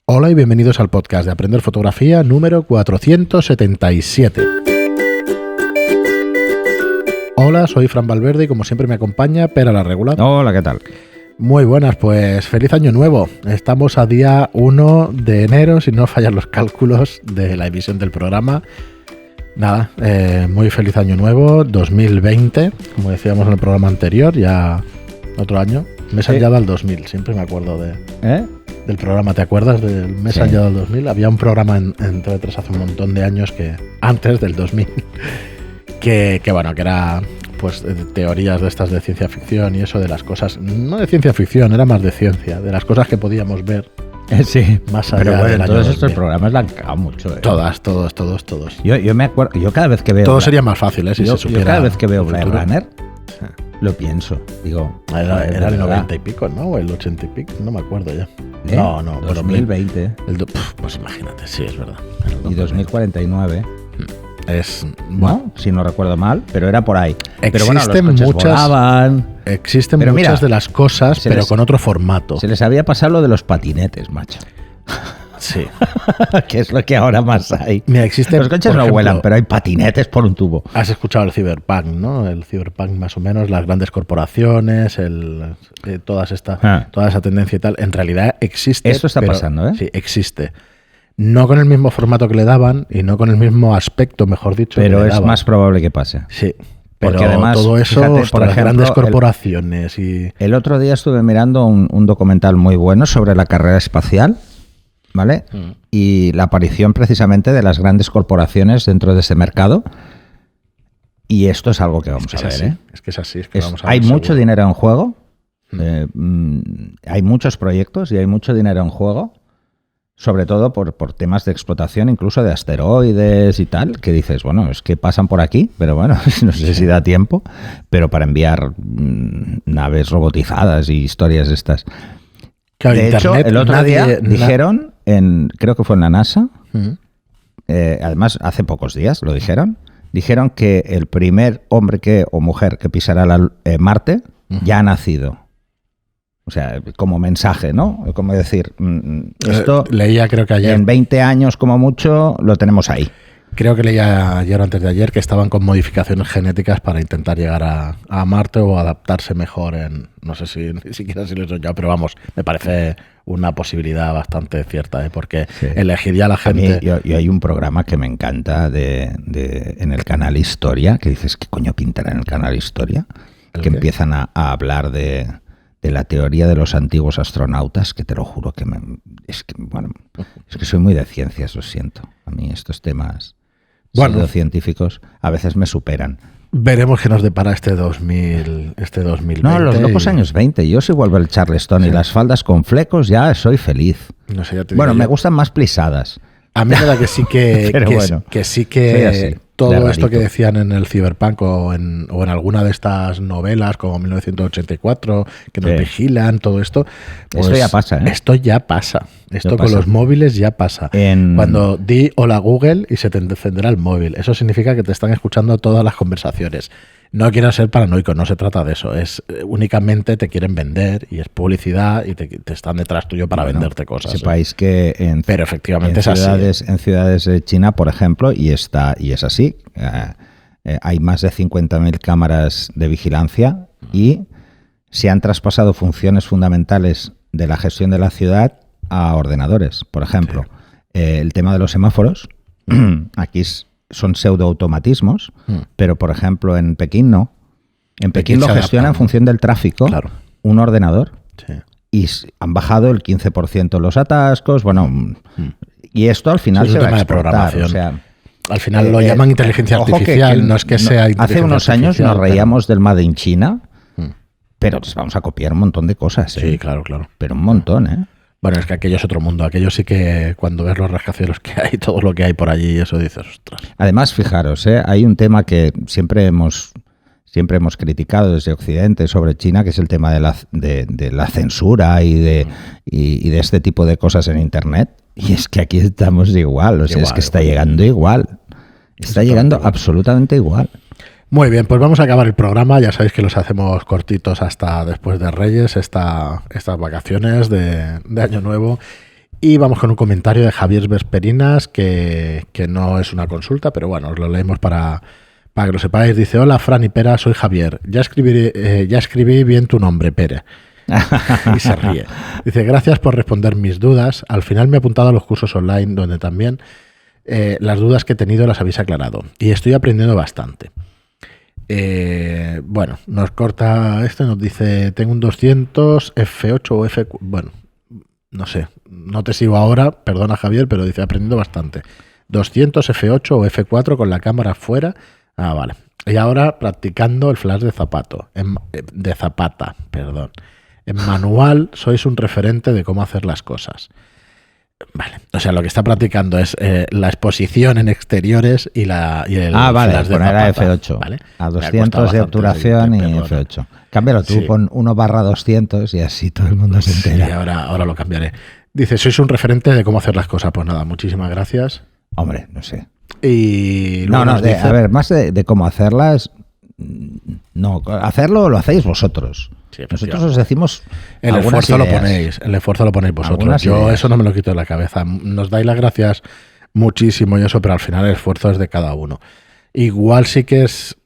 Hola y bienvenidos al podcast de Aprender Fotografía número 477. Hola, soy Fran Valverde y como siempre me acompaña Pera la Regular. Hola, ¿qué tal? Muy buenas, pues feliz año nuevo. Estamos a día 1 de enero, si no fallan los cálculos de la emisión del programa. Nada, muy feliz año nuevo, 2020, como decíamos en el programa anterior, ya otro año. Mes hallado al 2000, siempre me acuerdo del programa. ¿Te acuerdas del mes hallado al 2000? Había un programa en TV3 hace un montón de años, que antes del 2000, que era pues teorías de estas de ciencia ficción y eso, de las cosas, no de ciencia ficción, era más de ciencia, de las cosas que podíamos ver. Sí, más allá pero bueno, del año todos 2000. estos programas la han cagado mucho. Todos. Yo me acuerdo, yo cada vez que veo... Todo sería más fácil, si se supiera. Yo cada vez que veo Blade futuro. Runner, lo pienso. Digo, Era el verdad. 90 y pico, ¿no? O el 80 y pico, no me acuerdo ya. ¿Eh? No, 2020 pues imagínate, sí, es verdad. y 2049, Es, ¿no? Si no recuerdo mal, pero era por ahí. Pero bueno, los Existen coches muchas- volaban. Existen Pero muchas mira, de las cosas, se pero les- con otro formato. Se les había pasado lo de los patinetes, macho. Sí. Que es lo que ahora más hay. Mira, existe, Los coches por no ejemplo, vuelan, pero hay patinetes por un tubo. Has escuchado el Cyberpunk, ¿no? El Cyberpunk más o menos, las grandes corporaciones, toda esa tendencia y tal. En realidad existe. Esto está pasando, ¿eh? Sí, existe. No con el mismo formato que le daban y no con el mismo aspecto, mejor dicho, que Pero le es daban. más probable que pase. Sí. Pero Porque además, todo eso, fíjate, por ostras, ejemplo, grandes corporaciones y... El otro día estuve mirando un documental muy bueno sobre la carrera espacial, ¿vale? Y la aparición precisamente de las grandes corporaciones dentro de ese mercado. Y esto es algo que vamos a ver, ¿eh? Es que es así. Es que vamos a Hay ver mucho seguro. dinero en juego, hay muchos proyectos y hay mucho dinero en juego, sobre todo por temas de explotación, incluso de asteroides y tal, que dices, bueno, es que pasan por aquí, pero bueno, no sé si da tiempo, pero para enviar naves robotizadas y historias de estas. Claro, De hecho, Internet, el otro día nadie- dijeron, creo que fue en la NASA, Mm. además hace pocos días lo dijeron que el primer hombre o mujer que pisara Marte ya ha nacido. O sea, como mensaje, ¿no? Como decir, esto leía, creo que ayer, en 20 años como mucho lo tenemos ahí. creo que leía ayer o antes de ayer que estaban con modificaciones genéticas para intentar llegar a Marte o adaptarse mejor no sé si ni siquiera si lo he soñado, pero vamos, me parece una posibilidad bastante cierta, porque Sí. elegiría a la A mí, gente... yo hay un programa que me encanta en el canal Historia, que dices, ¿qué coño pintará en el canal Historia? ¿El Que qué? empiezan a hablar de la teoría de los antiguos astronautas, que te lo juro que es que soy muy de ciencias, lo siento. A mí estos temas científicos a veces me superan. Veremos qué nos depara este 2020. No, los locos y- años 20. Yo si vuelvo el Charleston y las faldas con flecos, ya soy feliz. No sé, ya te Bueno, digo me yo. gustan más plisadas. A mí me da que sí que, Pero que, bueno, que sí soy que así, de todo esto rarito. que decían en el Cyberpunk o en alguna de estas novelas como 1984, que nos Sí. vigilan, todo esto. Esto ya pasa, ¿eh? Esto ya pasa. Esto Ya con pasa. los móviles ya pasa. En- Cuando di hola Google y se te encenderá el móvil. Eso significa que te están escuchando todas las conversaciones. No quiero ser paranoico, no se trata de eso. Es únicamente te quieren vender y es publicidad y te están detrás tuyo para Bueno, venderte cosas. Sepáis que Pero efectivamente en es así. en ciudades de China, por ejemplo, y es así, hay más de 50.000 cámaras de vigilancia y se han traspasado funciones fundamentales de la gestión de la ciudad a ordenadores. Por ejemplo, el tema de los semáforos, aquí son pseudoautomatismos, pero por ejemplo en Pekín no. En Pekín lo se gestiona en adaptan. función del tráfico Claro. un ordenador. Sí. Y han bajado el 15% los atascos, bueno, y esto al final Sí, es se un va a tema de exportar, programación. o sea, Al final lo llaman inteligencia ojo artificial, no es que sea inteligencia hace unos años artificial, nos pero- reíamos del Made in China, Mm. pero les vamos a copiar un montón de cosas, ¿eh? Sí, claro. Pero un montón, ¿eh? Bueno, es que aquello es otro mundo. Aquello sí que cuando ves los rascacielos que hay, todo lo que hay por allí, eso dices, ostras. Además, fijaros, hay un tema que siempre hemos criticado desde Occidente sobre China, que es el tema de la censura y de este tipo de cosas en Internet. Y es que aquí estamos igual, o sea, es que está llegando igual. Está llegando absolutamente igual. Muy bien, pues vamos a acabar el programa. Ya sabéis que los hacemos cortitos hasta después de Reyes, estas vacaciones de Año Nuevo. Y vamos con un comentario de Javier Vesperinas, que no es una consulta, pero bueno, os lo leemos para que lo sepáis. Dice: hola Fran y Pera, soy Javier. Ya escribí bien tu nombre, Pere. Y se ríe. Dice: gracias por responder mis dudas. Al final me he apuntado a los cursos online donde también las dudas que he tenido las habéis aclarado. Y estoy aprendiendo bastante. Bueno, nos corta esto y nos dice: tengo un 200 F8 o F... Bueno, no sé, no te sigo ahora, perdona Javier, pero dice: aprendiendo bastante. 200 F8 o F4 con la cámara fuera. Ah, vale. Y ahora practicando el flash de Zapata. En manual sois un referente de cómo hacer las cosas. Vale, o sea, lo que está practicando es la exposición en exteriores y el vale, flash de poner Zapata, a F8, ¿vale? a 200 de obturación y F8. Cámbialo tú, pon 1/200 y así todo el mundo se entera. Sí, ahora lo cambiaré. Dice: sois un referente de cómo hacer las cosas. Pues nada, muchísimas gracias. Hombre, no sé. Y dice, a ver, más de cómo hacerlas, no, hacerlo lo hacéis vosotros. Sí, nosotros os decimos el esfuerzo lo ponéis vosotros. Yo eso no me lo quito de la cabeza. Nos dais las gracias muchísimo y eso, pero al final el esfuerzo es de cada uno. Igual sí que es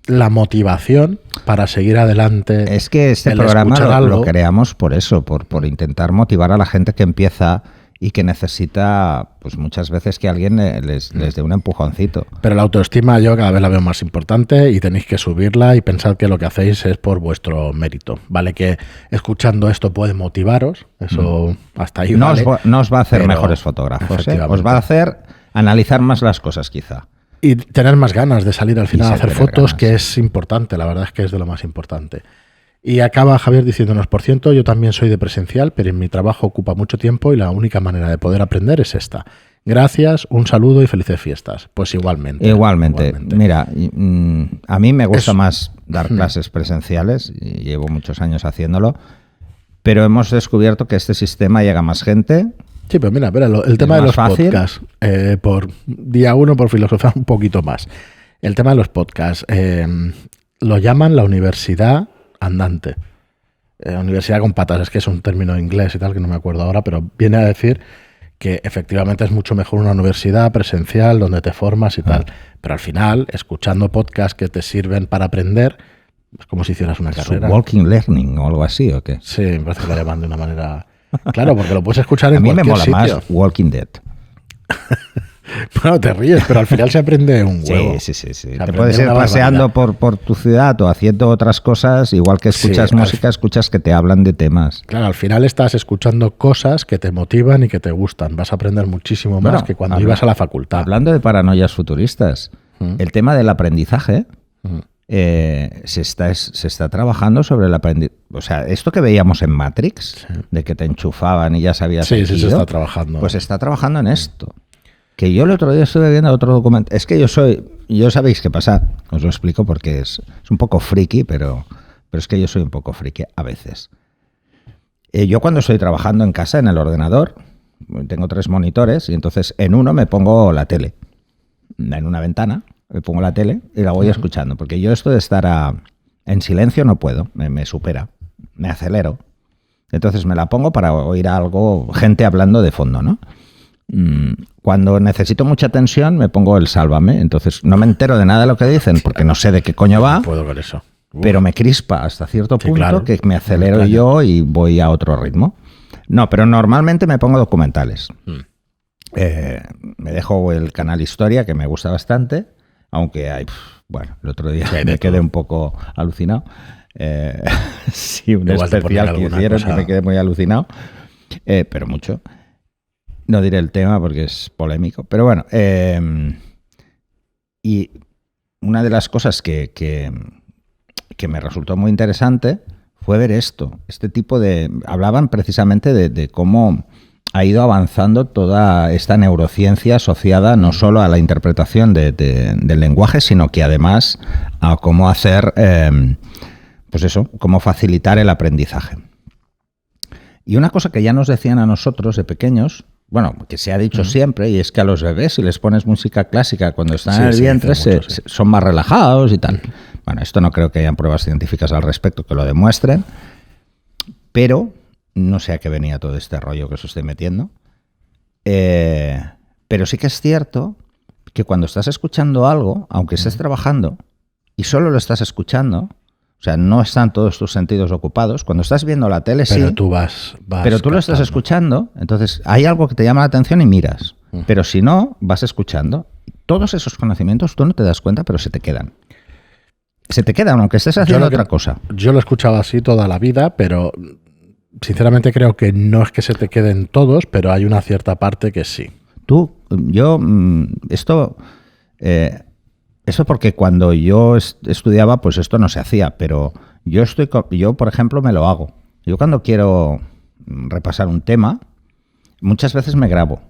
la motivación para seguir adelante. Es que este programa lo creamos por eso, por intentar motivar a la gente que empieza y que necesita, pues muchas veces, que alguien les dé un empujoncito. Pero la autoestima yo cada vez la veo más importante y tenéis que subirla y pensar que lo que hacéis es por vuestro mérito. Vale que escuchando esto puede motivaros, eso hasta ahí vale. No os va a hacer mejores fotógrafos, os va a hacer analizar más las cosas quizá. Y tener más ganas de salir al final a hacer fotos, que es importante, la verdad es que es de lo más importante. Y acaba Javier diciéndonos: por cierto, yo también soy de presencial, pero en mi trabajo ocupa mucho tiempo y la única manera de poder aprender es esta. Gracias, un saludo y felices fiestas. Pues igualmente. Mira, a mí me gusta más dar clases presenciales, y llevo muchos años haciéndolo, pero hemos descubierto que este sistema llega a más gente. Sí, pero mira, el tema de los podcasts, por día uno, por filosofar un poquito más. El tema de los podcasts, lo llaman la universidad andante. Universidad con patas, es que es un término inglés y tal que no me acuerdo ahora, pero viene a decir que efectivamente es mucho mejor una universidad presencial donde te formas y tal, pero al final, escuchando podcasts que te sirven para aprender, es como si hicieras una carrera. Walking learning o algo así, ¿o qué? Sí, me parece que lo llaman de una manera... Claro, porque lo puedes escuchar en cualquier sitio. A mí me mola más Walking Dead. Bueno, te ríes, pero al final se aprende un huevo. Sí. Te puedes ir paseando por tu ciudad o haciendo otras cosas, igual que escuchas música, escuchas que te hablan de temas. Claro, al final estás escuchando cosas que te motivan y que te gustan. Vas a aprender muchísimo más que cuando ibas a la facultad. Hablando de paranoias futuristas, el tema del aprendizaje... se está trabajando sobre el aprendizaje. O sea, esto que veíamos en Matrix, de que te enchufaban y ya sabías se está trabajando. Pues se está trabajando en esto. Que yo el otro día estuve viendo otro documento. Es que yo sabéis qué pasa, os lo explico porque es un poco friki, pero es que yo soy un poco friki a veces. Yo cuando estoy trabajando en casa, en el ordenador, tengo 3 monitores y entonces en uno me pongo la tele. En una ventana me pongo la tele y la voy escuchando, porque yo esto de estar en silencio no puedo, me supera, me acelero. Entonces me la pongo para oír algo, gente hablando de fondo, ¿no? Cuando necesito mucha tensión me pongo el Sálvame, entonces no me entero de nada de lo que dicen, porque no sé de qué coño va. No puedo ver eso. Pero me crispa hasta cierto punto, que me acelero yo y voy a otro ritmo. No, pero normalmente me pongo documentales. Me dejo el canal Historia, que me gusta bastante, aunque hay... Bueno, el otro día me quedé un poco alucinado. Sí, un especial que hicieron que me quedé muy alucinado, pero mucho. No diré el tema porque es polémico, pero bueno. Y una de las cosas que me resultó muy interesante fue ver este tipo de... Hablaban precisamente de cómo ha ido avanzando toda esta neurociencia asociada no solo a la interpretación del lenguaje, sino que además a cómo hacer, pues eso, cómo facilitar el aprendizaje. Y una cosa que ya nos decían a nosotros de pequeños, bueno, que se ha dicho siempre, y es que a los bebés, si les pones música clásica cuando están en el vientre, son más relajados y tal. Bueno, esto no creo que hayan pruebas científicas al respecto que lo demuestren, pero no sé a qué venía todo este rollo que os estoy metiendo. Pero sí que es cierto que cuando estás escuchando algo, aunque estés trabajando y solo lo estás escuchando, o sea, no están todos tus sentidos ocupados, cuando estás viendo la tele Pero sí, tú vas pero tú lo estás captando. escuchando, entonces hay algo que te llama la atención y miras, pero si no, vas escuchando. Todos esos conocimientos tú no te das cuenta, pero se te quedan. Se te quedan, aunque estés haciendo otra cosa. Yo lo he escuchado así toda la vida, pero sinceramente creo que no es que se te queden todos, pero hay una cierta parte que sí. Eso porque cuando yo estudiaba, pues esto no se hacía, pero yo, por ejemplo, me lo hago. Yo cuando quiero repasar un tema, muchas veces me grabo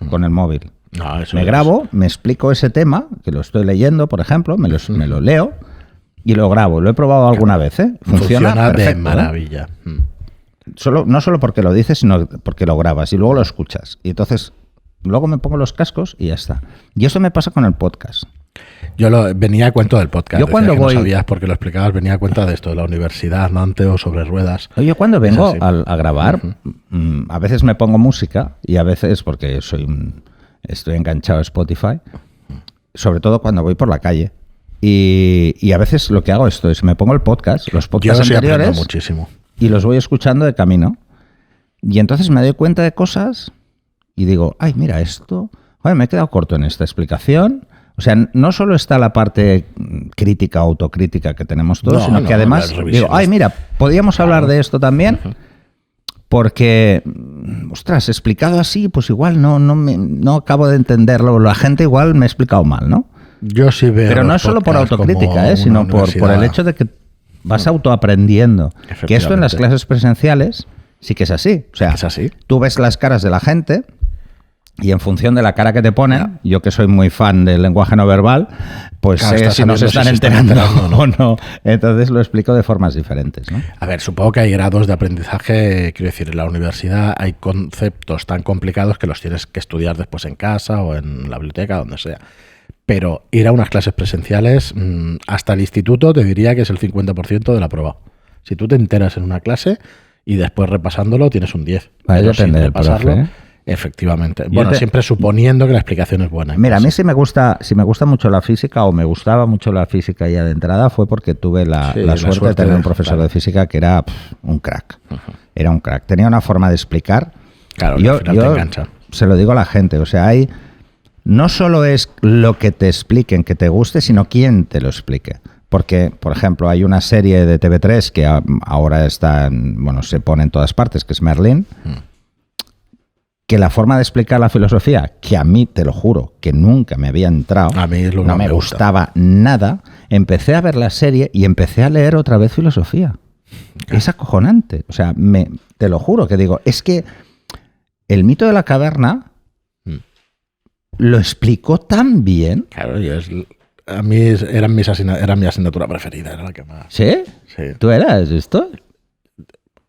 con el móvil. No, eso Me es- grabo, me explico ese tema, que lo estoy leyendo, por ejemplo, me lo leo y lo grabo. Lo he probado alguna vez, ¿eh? Funciona de perfecto, ¿eh? maravilla. No solo porque lo dices, sino porque lo grabas y luego lo escuchas. Y entonces, luego me pongo los cascos y ya está. Y eso me pasa con el podcast. Venía a cuento del podcast. Yo Decía cuando que voy- no sabías porque lo explicabas, venía a cuenta de esto, de la universidad, Nantes o sobre ruedas. Yo cuando vengo así. a grabar, a veces me pongo música y a veces, porque estoy enganchado a Spotify, sobre todo cuando voy por la calle. Y a veces lo que hago esto es, me pongo el podcast, los Yo podcasts sí aprendo anteriores, muchísimo. y los voy escuchando de camino. Y entonces me doy cuenta de cosas y digo, ay, mira esto, joder, me he quedado corto en esta explicación. O sea, no solo está la parte crítica, autocrítica que tenemos todos, No, sino no, que además las revisiones. digo, ay, mira, podríamos hablar de esto también, porque, ostras, explicado así, pues igual no acabo de entenderlo. La gente igual me ha explicado mal, ¿no? Yo sí veo. Pero no los es solo por podcasts como autocrítica, una sino por el universidad. hecho de que vas autoaprendiendo. Que esto en las Efectivamente. clases presenciales sí que es así. O sea, Es así. tú ves las caras de la gente y en función de la cara que te ponen, yo que soy muy fan del lenguaje no verbal, pues Claro, sé estás si nos sabiendo están si se están enterando enterando o no. Entonces lo explico de formas diferentes, ¿no? A ver, supongo que hay grados de aprendizaje, quiero decir, en la universidad hay conceptos tan complicados que los tienes que estudiar después en casa o en la biblioteca, donde sea. Pero ir a unas clases presenciales, hasta el instituto te diría que es el 50% de la prueba. Si tú te enteras en una clase y después repasándolo tienes un 10. Vale, Pero depende sin del repasarlo, profe, ¿eh? efectivamente. Bueno, siempre suponiendo que la explicación es buena. Mira, a mí si me gusta mucho la física o me gustaba mucho la física ya de entrada fue porque tuve la suerte de tener un profesor de física que era un crack. Era un crack. Tenía una forma de explicar. Claro, que al final te engancha. Se lo digo a la gente, o sea, no solo es lo que te expliquen que te guste, sino quién te lo explique. Porque, por ejemplo, hay una serie de TV3 que ahora se pone en todas partes, que es Merlín, que la forma de explicar la filosofía, que a mí, te lo juro, que nunca me había entrado, A mí es lo que no me gusta. gustaba nada, empecé a ver la serie y empecé a leer otra vez filosofía. Es acojonante. O sea, te lo juro que digo, es que el mito de la caverna lo explicó tan bien. Claro, a mí era mi asignatura preferida, era la que más. ¿Sí? Sí. ¿Tú eras esto?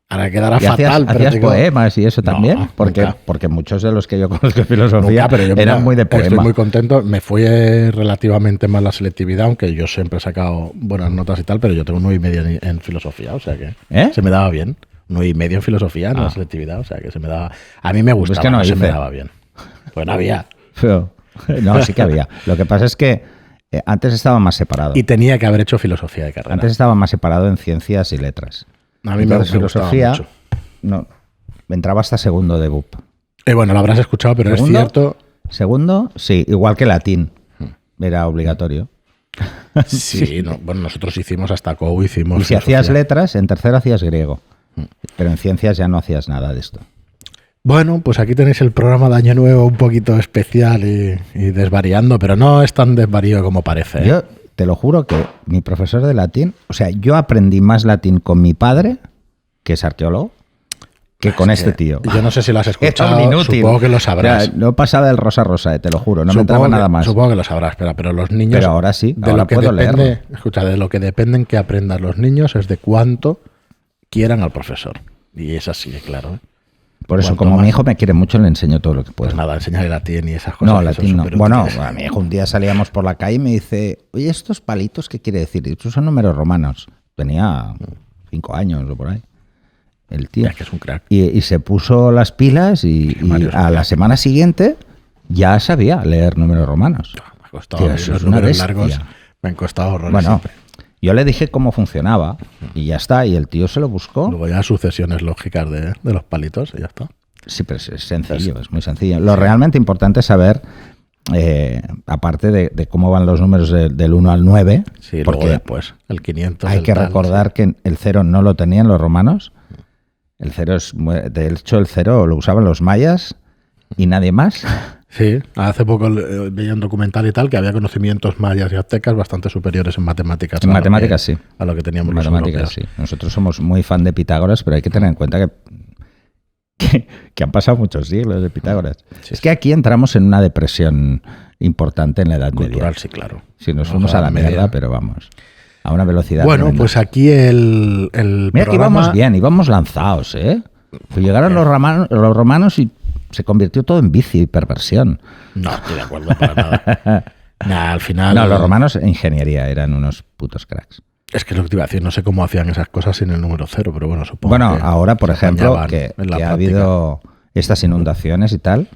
Ahora quedará ¿Y fatal, pero hacías digo, poemas y eso No, también? nunca. Porque muchos de los que yo conozco de filosofía nunca, pero yo eran muy de poema. Estoy muy contento. Me fue relativamente mal la selectividad, aunque yo siempre he sacado buenas notas y tal, pero yo tengo 9,5 en filosofía, o sea que se me daba bien. 9,5 en filosofía en la selectividad, o sea que se me daba. A mí me gustaba, que no se hice. me daba bien. Pues no había. No, sí que había. Lo que pasa es que antes estaba más separado. Y tenía que haber hecho filosofía de carrera. Antes estaba más separado en ciencias y letras. A mí Entonces, me gustaba filosofía mucho. no entraba hasta segundo de BUP. Bueno, lo habrás escuchado, pero ¿Segundo? es cierto. Segundo, sí, igual que latín. Era obligatorio. Sí, no, bueno, nosotros hicimos hasta COU, hicimos. Y si hacías filosofía. letras, en tercero hacías griego. Pero en ciencias ya no hacías nada de esto. Bueno, pues aquí tenéis el programa de Año Nuevo un poquito especial y desvariando, pero no es tan desvarío como parece. ¿eh? Yo te lo juro que mi profesor de latín, o sea, yo aprendí más latín con mi padre, que es arqueólogo, que con este tío. Yo no sé si lo has Era escuchado, un inútil. supongo que lo sabrás. O sea, no pasaba del rosa, te lo juro, no me Supongo entraba que- nada más. Supongo que lo sabrás, pero los niños... Pero ahora sí, de ahora lo que puedo depende, leerlo. escucha, de lo que dependen que aprendan los niños es de cuánto quieran al profesor. Y es así, claro. ¿eh? Por eso, Cuanto como más- mi hijo me quiere mucho, le enseño todo lo que puedo. Pues nada, enseñarle latín y esas cosas. No, que latín son no. superútiles. Bueno, a mi hijo un día salíamos por la calle y me dice, oye, ¿estos palitos qué quiere decir? Estos son números romanos. Tenía 5 años o por ahí. el tío. Es que es un crack. Y se puso las pilas y a la semana siguiente ya sabía leer números romanos. Me ha costado. Tío, eso Los es una números bestia. largos me han costado horrores Bueno, siempre. yo le dije cómo funcionaba y ya está. Y el tío se lo buscó. Luego ya sucesiones lógicas de los palitos y ya está. Sí, pero es sencillo, es muy sencillo. Lo realmente importante es saber, aparte de cómo van los números del 1 al 9, Sí, porque luego después, el 500. hay el que tal, recordar que el 0 no lo tenían los romanos. El 0 de hecho, el 0 lo usaban los mayas y nadie más. Sí, hace poco veía un documental y tal que había conocimientos mayas y aztecas bastante superiores en matemáticas. En matemáticas sí. A lo que teníamos En los matemáticas europeos. sí. Nosotros somos muy fan de Pitágoras, pero hay que tener en cuenta que han pasado muchos siglos de Pitágoras. Sí, Es que aquí entramos en una depresión importante en la Edad Cultural, Media. sí, claro. Si nos Vamos fuimos a la media. mierda, pero vamos, a una velocidad Bueno, tremenda. pues aquí el Mira que programa... íbamos bien, íbamos lanzados, ¿eh? Pues llegaron los romanos y se convirtió todo en vicio y perversión. No, estoy de acuerdo para nada. Nah, al final... No, los romanos en ingeniería eran unos putos cracks. Es que es lo que te iba a decir, no sé cómo hacían esas cosas sin el número 0, pero bueno, supongo Bueno, que ahora, por se ejemplo, apañaban que en la ha práctica. habido estas inundaciones y tal,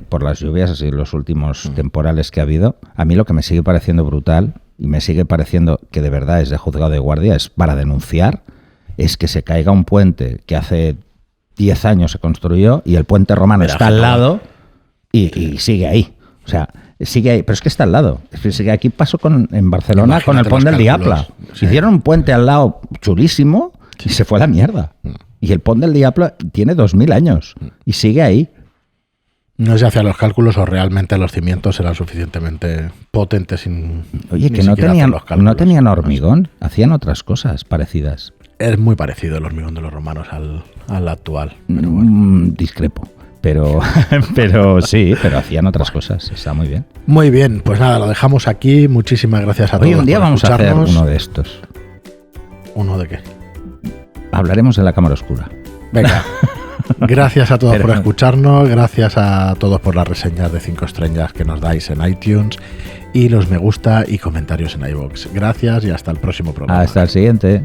por las lluvias, así los últimos temporales que ha habido, a mí lo que me sigue pareciendo brutal y me sigue pareciendo que de verdad es de juzgado de guardia, es para denunciar, es que se caiga un puente que hace 10 años se construyó y el puente romano Mira, está al lado y sigue ahí. O sea, sigue ahí, pero es que está al lado. Es que aquí pasó en Barcelona Imagínate con el Pont los del cálculos. Diable. Sí. Hicieron un puente al lado chulísimo y se fue a la mierda. Y el Pont del Diable tiene 2000 años y sigue ahí. No sé si hacían los cálculos o realmente los cimientos eran suficientemente potentes sin Oye, ni que no siquiera tenían, hacer los cálculos. no tenían hormigón, hacían otras cosas parecidas. Es muy parecido el hormigón de los romanos al actual. Pero bueno. Discrepo. Pero sí, pero hacían otras cosas. Está muy bien. Muy bien, pues nada, lo dejamos aquí. Muchísimas gracias a todos. Hoy un día por vamos a hacer escucharnos. uno de estos. ¿Uno de qué? Hablaremos de la cámara oscura. Venga. Gracias a todos Pero por no. escucharnos, gracias a todos por las reseñas de 5 estrellas que nos dais en iTunes y los me gusta y comentarios en iVoox. Gracias y hasta el próximo programa. Hasta el siguiente.